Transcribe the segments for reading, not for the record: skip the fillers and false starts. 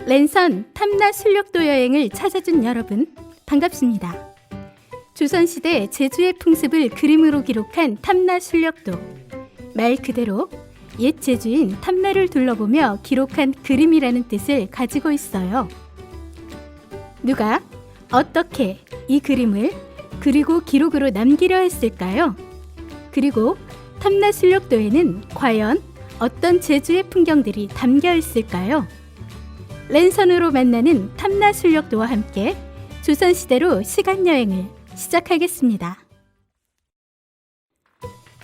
랜선 탐나 순력도 여행을 찾아준 여러분 반갑습니다. 조선시대 제주의 풍습을 그림으로 기록한 탐나 순력도, 말 그대로 옛 제주인 탐나를 둘러보며 기록한 그림이라는 뜻을 가지고 있어요. 누가 어떻게 이 그림을 그리고 기록으로 남기려 했을까요? 그리고 탐나 순력도에는 과연 어떤 제주의 풍경들이 담겨 있을까요? 랜선으로 만나는 탐나 순력도와 함께 조선시대로 시간여행을 시작하겠습니다.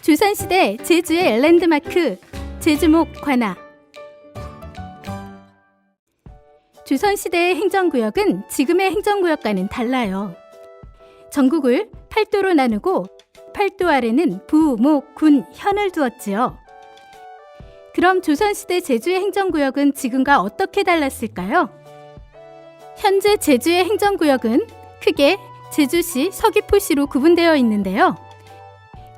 조선시대 제주의 랜드마크 제주목 관아. 조선시대의 행정구역은 지금의 행정구역과는 달라요. 전국을 8도로 나누고 8도 아래는 부, 목, 군, 현을 두었지요. 그럼 조선시대 제주의 행정구역은 지금과 어떻게 달랐을까요? 현재 제주의 행정구역은 크게 제주시, 서귀포시로 구분되어 있는데요.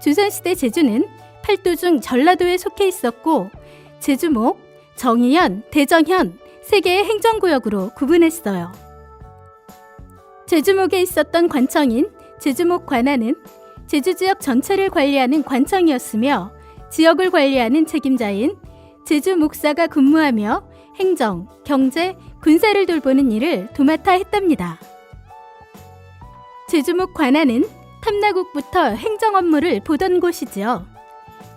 조선시대 제주는 8도 중 전라도에 속해 있었고 제주목, 정의현, 대정현 3개의 행정구역으로 구분했어요. 제주목에 있었던 관청인 제주목 관아는 제주지역 전체를 관리하는 관청이었으며 지역을 관리하는 책임자인 제주목사가 근무하며 행정, 경제, 군사를 돌보는 일을 도맡아 했답니다. 제주목 관아는 탐나국부터 행정 업무를 보던 곳이지요.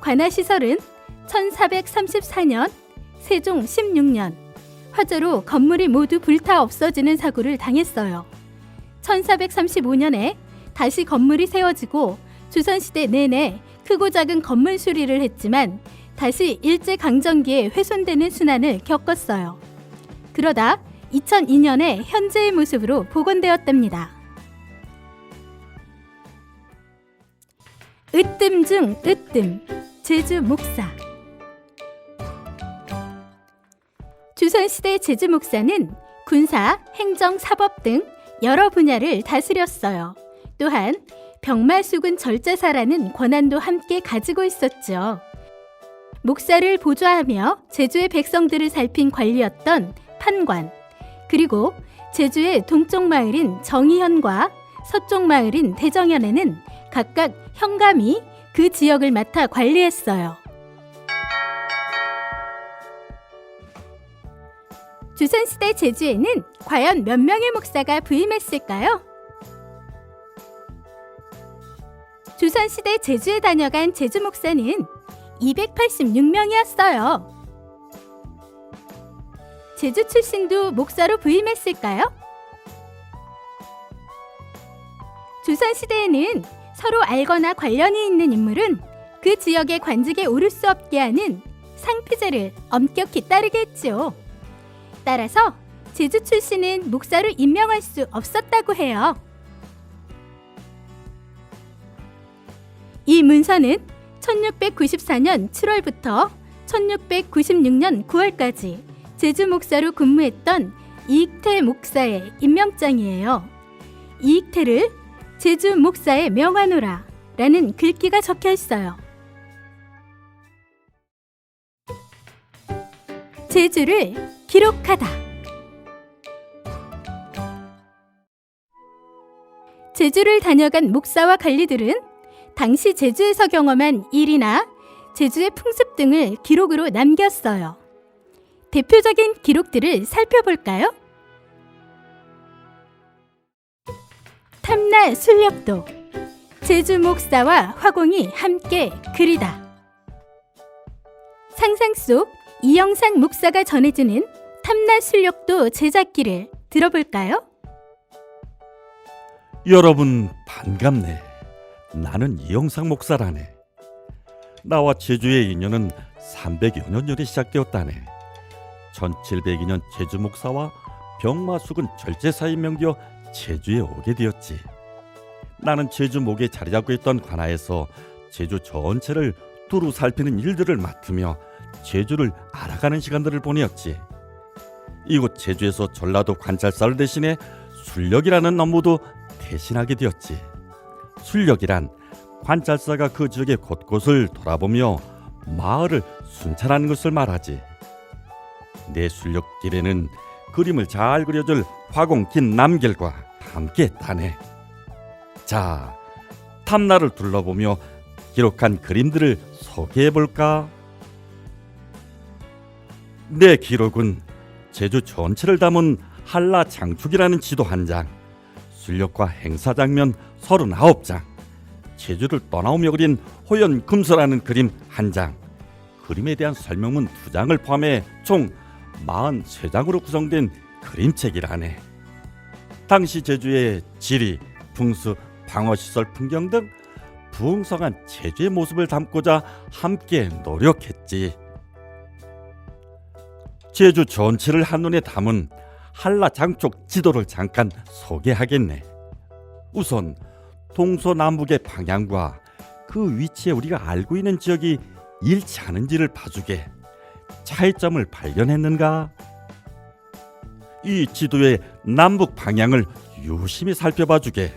관아시설은 1434년, 세종 16년 화재로 건물이 모두 불타 없어지는 사고를 당했어요. 1435년에 다시 건물이 세워지고 조선시대 내내 크고 작은 건물 수리를 했지만 다시 일제강점기에 훼손되는 순환을 겪었어요. 그러다 2002년에 현재의 모습으로 복원되었답니다. 으뜸 중 으뜸, 제주목사. 조선시대 제주목사는 군사, 행정, 사법 등 여러 분야를 다스렸어요. 또한 병마수군 절제사라는 권한도 함께 가지고 있었죠. 목사를 보좌하며 제주의 백성들을 살핀 관리였던 판관, 그리고 제주의 동쪽 마을인 정의현과 서쪽 마을인 대정현에는 각각 현감이 그 지역을 맡아 관리했어요. 조선시대 제주에는 과연 몇 명의 목사가 부임했을까요? 조선시대 제주에 다녀간 제주 목사는 286명이었어요. 제주 출신도 목사로 부임했을까요? 조선시대에는 서로 알거나 관련이 있는 인물은 그 지역의 관직에 오를 수 없게 하는 상피제를 엄격히 따르게 했지요. 따라서 제주 출신은 목사로 임명할 수 없었다고 해요. 이 문서는 1694년 7월부터 1696년 9월까지 제주 목사로 근무했던 이익태 목사의 임명장이에요. 이익태를 제주 목사에 명하노라 라는 글귀가 적혀 있어요. 제주를 기록하다. 제주를 다녀간 목사와 관리들은 당시 제주에서 경험한 일이나 제주의 풍습 등을 기록으로 남겼어요. 대표적인 기록들을 살펴볼까요? 탐나 순력도, 제주 목사와 화공이 함께 그리다. 상상 속 이영상 목사가 전해주는 탐나 순력도 제작기를 들어볼까요? 여러분 반갑네. 나는 이영상 목사라네. 나와 제주의 인연은 300여 년 전에 시작되었다네. 1702년 제주 목사와 병마수군 절제사에 임명되어 제주에 오게 되었지. 나는 제주 목에 자리 잡고 있던 관아에서 제주 전체를 두루 살피는 일들을 맡으며 제주를 알아가는 시간들을 보내었지. 이곳 제주에서 전라도 관찰사를 대신해 순력이라는 업무도 대신하게 되었지. 순력이란 관찰사가 그 지역의 곳곳을 돌아보며 마을을 순찰하는 것을 말하지. 내 순력길에는 그림을 잘 그려줄 화공 김남길과 함께했다네. 자, 탐나를 둘러보며 기록한 그림들을 소개해볼까? 내 기록은 제주 전체를 담은 한라 장축이라는 지도 한 장, 술력과 행사 장면 39장, 제주를 떠나오며 그린 호연 금서라는 그림 한 장, 그림에 대한 설명문 2장을 포함해 총 43장으로 구성된 그림책이라네. 당시 제주의 지리, 풍수, 방어시설 풍경 등 부흥성한 제주의 모습을 담고자 함께 노력했지. 제주 전체를 한눈에 담은 한라 장촉 지도를 잠깐 소개하겠네. 우선 동서남북의 방향과 그 위치에 우리가 알고 있는 지역이 일치하는지를 봐주게. 차이점을 발견했는가? 이 지도의 남북 방향을 유심히 살펴봐주게.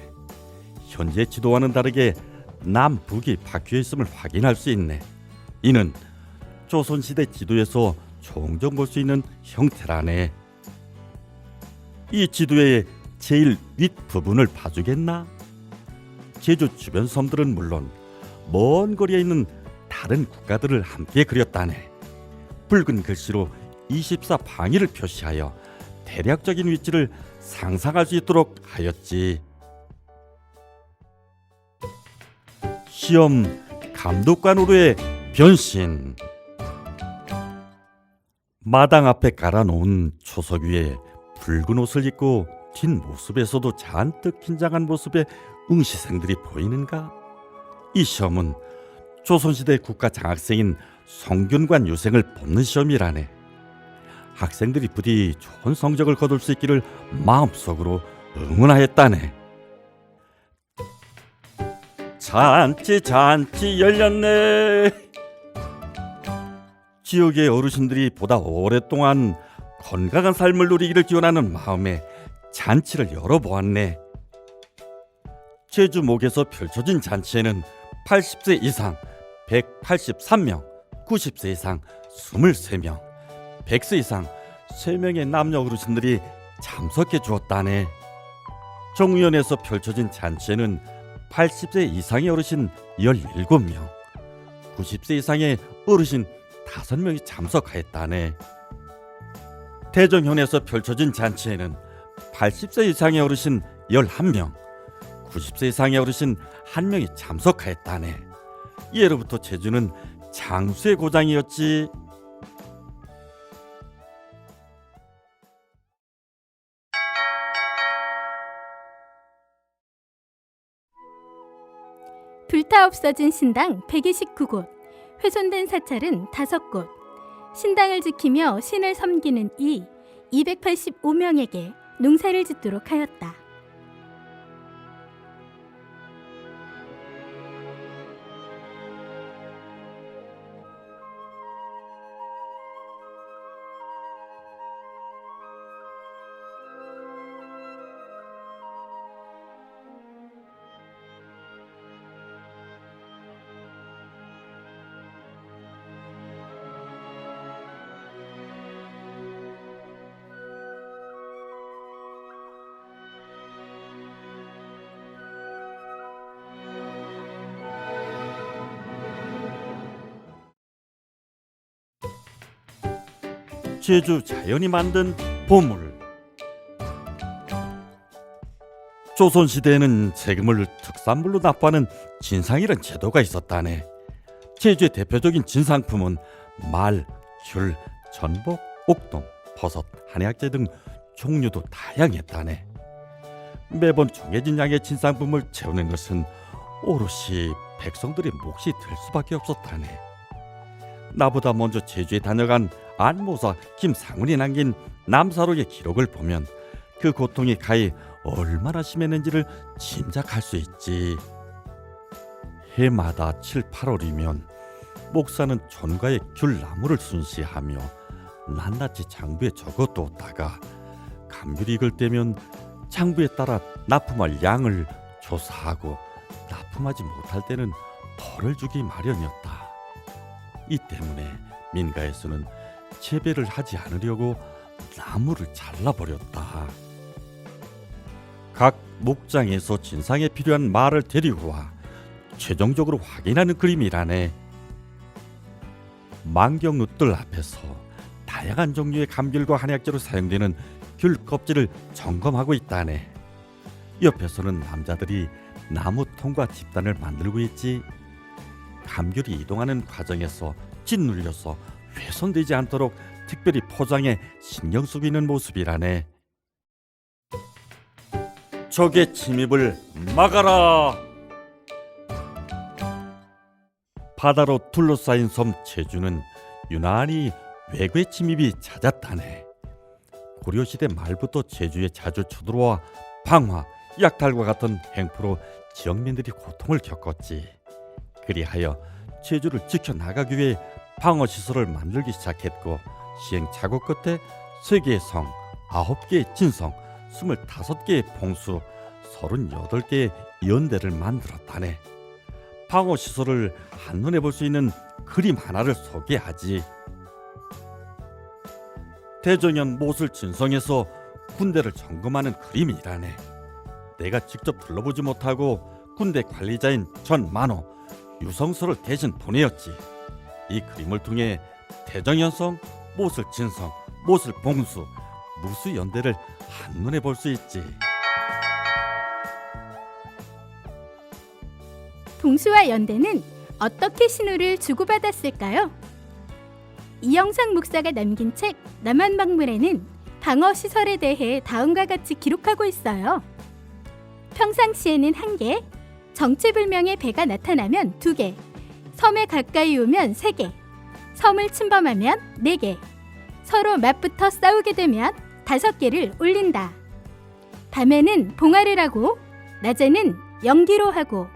현재 지도와는 다르게 남북이 바뀌어 있음을 확인할 수 있네. 이는 조선시대 지도에서 종종 볼 수 있는 형태라네. 이 지도의 제일 윗부분을 봐주겠나? 제주 주변 섬들은 물론 먼 거리에 있는 다른 국가들을 함께 그렸다네. 붉은 글씨로 24방위를 표시하여 대략적인 위치를 상상할 수 있도록 하였지. 시험 감독관으로의 변신. 마당 앞에 깔아놓은 초석 위에 붉은 옷을 입고 뒷모습에서도 잔뜩 긴장한 모습의 응시생들이 보이는가? 이 시험은 조선시대 국가장학생인 성균관 유생을 뽑는 시험이라네. 학생들이 부디 좋은 성적을 거둘 수 있기를 마음속으로 응원하였다네. 잔치 열렸네. 지역의 어르신들이 보다 오랫동안 건강한 삶을 누리기를 기원하는 마음에 잔치를 열어보았네. 제주목에서 펼쳐진 잔치에는 80세 이상 183명, 90세 이상 23명, 100세 이상 3명의 남녀 어르신들이 참석해 주었다네. 정의원에서 펼쳐진 잔치에는 80세 이상의 어르신 17명, 90세 이상의 어르신 5명이 참석하였다네. 대정현에서 펼쳐진 잔치에는 80세 이상의 어르신 11명, 90세 이상의 어르신 1명이 참석하였다네. 예로부터 제주는 장수의 고장이었지. 불타 없어진 신당 129곳, 훼손된 사찰은 5곳, 신당을 지키며 신을 섬기는 이 285명에게 농사를 짓도록 하였다. 제주 자연이 만든 보물. 조선시대에는 세금을 특산물로 납부하는 진상이란 제도가 있었다네. 제주의 대표적인 진상품은 말, 귤, 전복, 옥돔, 버섯, 한약재 등 종류도 다양했다네. 매번 정해진 양의 진상품을 채우는 것은 오롯이 백성들의 몫이 될 수밖에 없었다네. 나보다 먼저 제주에 다녀간 안모사 김상훈이 남긴 남사로의 기록을 보면 그 고통이 가히 얼마나 심했는지를 짐작할 수 있지. 해마다 7, 8월이면 목사는 전가의 귤나무를 순시하며 낱낱이 장부에 적어두었다가 감귤이 익을 때면 장부에 따라 납품할 양을 조사하고 납품하지 못할 때는 벌을 주기 마련이었다. 이 때문에 민가에서는 재배를 하지 않으려고 나무를 잘라버렸다. 각 목장에서 진상에 필요한 말을 데리고 와 최종적으로 확인하는 그림이라네. 망경루들 앞에서 다양한 종류의 감귤과 한약재로 사용되는 귤 껍질을 점검하고 있다네. 옆에서는 남자들이 나무 통과 집단을 만들고 있지. 감귤이 이동하는 과정에서 짓눌려서 훼손되지 않도록 특별히 포장해 신경 쓰고 있는 모습이라네. 적의 침입을 막아라. 바다로 둘러싸인 섬 제주는 유난히 외괴 침입이 잦았다네. 고려시대 말부터 제주에 자주 쳐들어와 방화, 약탈과 같은 행포로 지역민들이 고통을 겪었지. 그리하여 제주를 지켜나가기 위해 방어시설을 만들기 시작했고, 시행착오 끝에 3개의 성, 9개의 진성, 25개의 봉수, 38개의 연대를 만들었다네. 방어시설을 한눈에 볼 수 있는 그림 하나를 소개하지. 대정연 모술 진성에서 군대를 점검하는 그림이라네. 내가 직접 둘러보지 못하고 군대 관리자인 전만호, 유성서를 대신 보내었지. 이 그림을 통해 대정연성, 모술 진성, 모술 봉수, 무수 연대를 한눈에 볼 수 있지. 봉수와 연대는 어떻게 신호를 주고받았을까요? 이영상 목사가 남긴 책 남한박물에는 방어 시설에 대해 다음과 같이 기록하고 있어요. 평상시에는 1개, 정체불명의 배가 나타나면 2개, 섬에 가까이 오면 3개, 섬을 침범하면 4개, 서로 맞붙어 싸우게 되면 5개를 올린다. 밤에는 봉화를 하고 낮에는 연기로 하고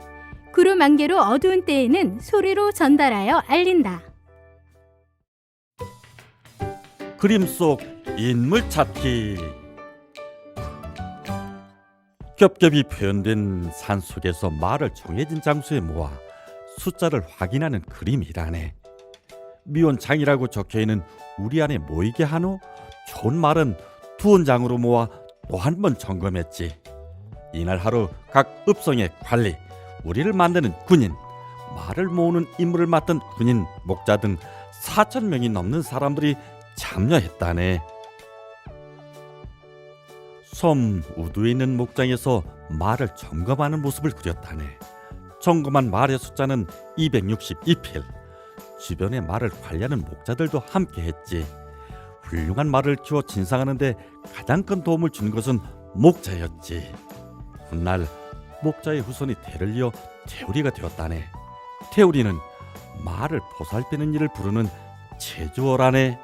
구름 안개로 어두운 때에는 소리로 전달하여 알린다. 그림 속 인물 찾기. 겹겹이 표현된 산속에서 말을 정해진 장소에 모아 숫자를 확인하는 그림이라네. 미원장이라고 적혀있는 우리 안에 모이게 한후 좋은 말은 2원장으로 모아 또 한 번 점검했지. 이날 하루 각 읍성의 관리, 우리를 만드는 군인, 말을 모으는 임무를 맡은 군인, 목자 등 4,000명이 넘는 사람들이 참여했다네. 섬 우두에 있는 목장에서 말을 점검하는 모습을 그렸다네. 점검한 말의 숫자는 262필. 주변의 말을 관리하는 목자들도 함께했지. 훌륭한 말을 키워 진상하는데 가장 큰 도움을 준 것은 목자였지. 훗날 목자의 후손이 대를 이어 태우리가 되었다네. 태우리는 말을 보살피는 일을 부르는 제주어라네.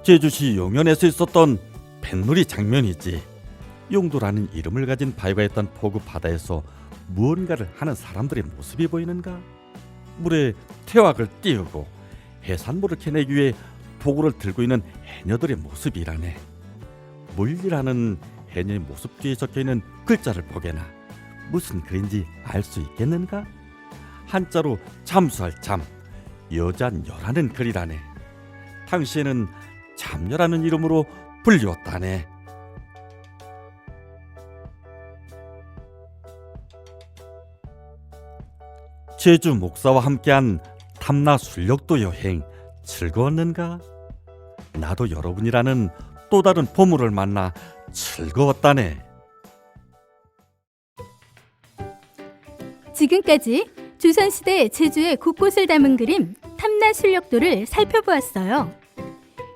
제주시 용현에서 있었던 뱃놀이 장면이지. 용도라는 이름을 가진 바위가 있던 포구 바다에서 무언가를 하는 사람들의 모습이 보이는가? 물에 태왁을 띄우고 해산물을 캐내기 위해 포구를 들고 있는 해녀들의 모습이라네. 물리라는 해녀의 모습 뒤에 적혀있는 글자를 보게나 무슨 글인지 알 수 있겠는가? 한자로 잠수할 잠, 여잔 여라는 글이라네. 당시에는 잠녀라는 이름으로 불리웠다네. 제주 목사와 함께한 탐나 순력도 여행 즐거웠는가? 나도 여러분이라는 또 다른 보물을 만나 즐거웠다네. 지금까지 조선시대 제주의 곳곳을 담은 그림 탐나술력도를 살펴보았어요.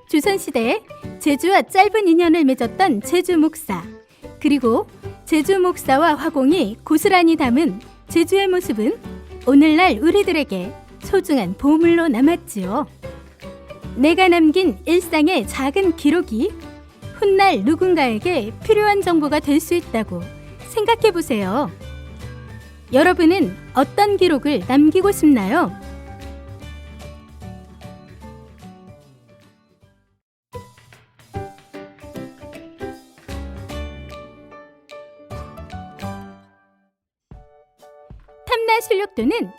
조선시대에 제주와 짧은 인연을 맺었던 제주 목사, 그리고 제주 목사와 화공이 고스란히 담은 제주의 모습은 오늘날 우리들에게 소중한 보물로 남았지요. 내가 남긴 일상의 작은 기록이 훗날 누군가에게 필요한 정보가 될 수 있다고 생각해 보세요. 여러분은 어떤 기록을 남기고 싶나요? 탐나술력도는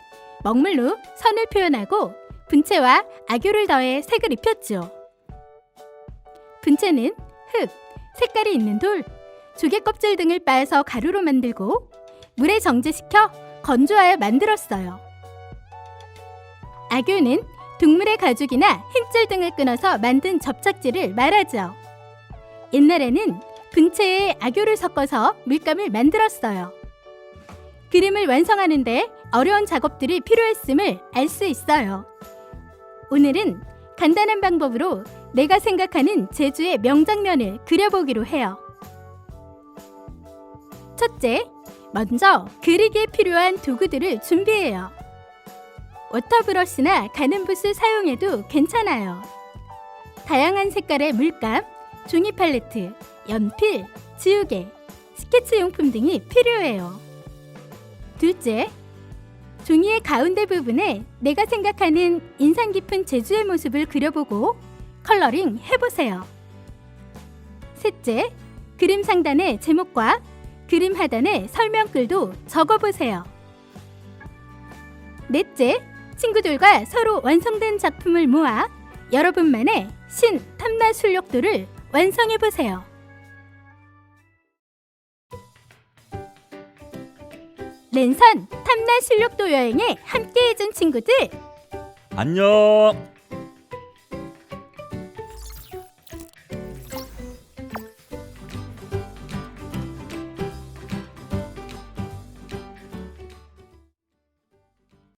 먹물로 선을 표현하고 분체와 악유를 더해 색을 입혔죠. 분체는 흙, 색깔이 있는 돌, 조개 껍질 등을 빻아서 가루로 만들고 물에 정제시켜 건조하여 만들었어요. 악교는 동물의 가죽이나 힘줄 등을 끊어서 만든 접착제를 말하죠. 옛날에는 분체에 악교를 섞어서 물감을 만들었어요. 그림을 완성하는데 어려운 작업들이 필요했음을 알 수 있어요. 오늘은 간단한 방법으로 내가 생각하는 제주의 명장면을 그려보기로 해요. 첫째, 먼저 그리기에 필요한 도구들을 준비해요. 워터브러쉬나 가는 붓을 사용해도 괜찮아요. 다양한 색깔의 물감, 종이 팔레트, 연필, 지우개, 스케치 용품 등이 필요해요. 둘째, 종이의 가운데 부분에 내가 생각하는 인상 깊은 제주의 모습을 그려보고 컬러링 해보세요. 셋째, 그림 상단에 제목과 그림 하단에 설명글도 적어보세요. 넷째, 친구들과 서로 완성된 작품을 모아 여러분만의 신 탐나술력도를 완성해보세요. 랜선 탐나술력도 여행에 함께해준 친구들 안녕.